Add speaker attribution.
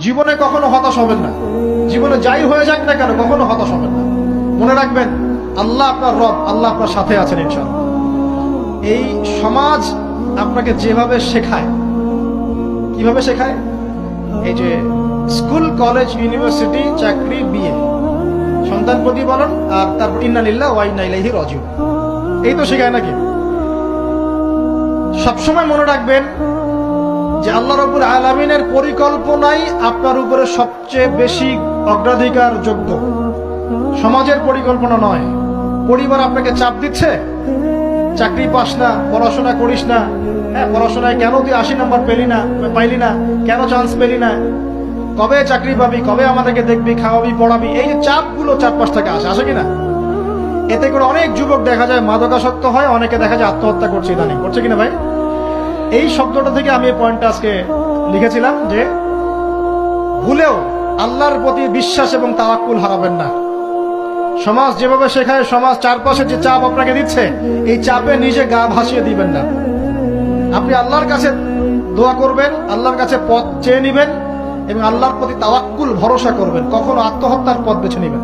Speaker 1: জীবনে কখনো হতাশ হবেন না। জীবনে যাই হয়ে যাক না কেন কখনো হতাশ হবেন না। মনে রাখবেন আল্লাহ আপনার রব, আল্লাহ আপনার সাথে আছেন ইনশাআল্লাহ। এই সমাজ আপনাকে যেভাবে শেখায়, কিভাবে শেখায়, এই যে স্কুল, কলেজ, ইউনিভার্সিটি, চাকরি, বিয়ে, সন্তান প্রতিপালন, আর তারপর ইন্না লিল্লাহি ওয়া ইন্না ইলাইহি রাজিউন, এই তো শেখায় নাকি? সবসময় মনে রাখবেন যে আল্লাহ রাব্বুল আলামিনের পরিকল্পনাই আপনার উপরে সবচেয়ে বেশি অগ্রাধিকার যোগ্য, সমাজের পরিকল্পনা নয়। পরিবার আপনাকে চাপ দিচ্ছে, চাকরি পাস না, পড়াশোনা করিস না, হ্যাঁ পড়াশোনায় কেন তুই 80 নম্বর পাইলি না, কেন চান্স পেলি না, কবে চাকরি পাবি, কবে আমাদেরকে দেখবি, খাওয়াবি, পড়াবি, এই যে চাপগুলো চারপাশ থেকে আসে কিনা, এতে করে অনেক যুবক দেখা যায় মাদকাসক্ত হয়, অনেকে দেখা যায় আত্মহত্যা করছে, ইদানিং করছে কিনা ভাই? এই শব্দটা থেকে আমি এই পয়েন্টটা আজকে লিখেছিলাম যে ভুলেও আল্লাহর প্রতি বিশ্বাস এবং তাওয়াক্কুল হারাবেন না। সমাজ যেভাবে শেখায়, সমাজ চারপাশে যে চাপ আপনাকে দিচ্ছে, এই চাপে নিজে গা ভাসিয়ে দিবেন না। আপনি আল্লাহর কাছে দোয়া করবেন, আল্লাহর কাছে পথ চেয়ে নিবেন এবং আল্লাহর প্রতি তাওয়াক্কুল ভরসা করবেন। কখনো আত্মহত্যার পথ বেছে নিবেন।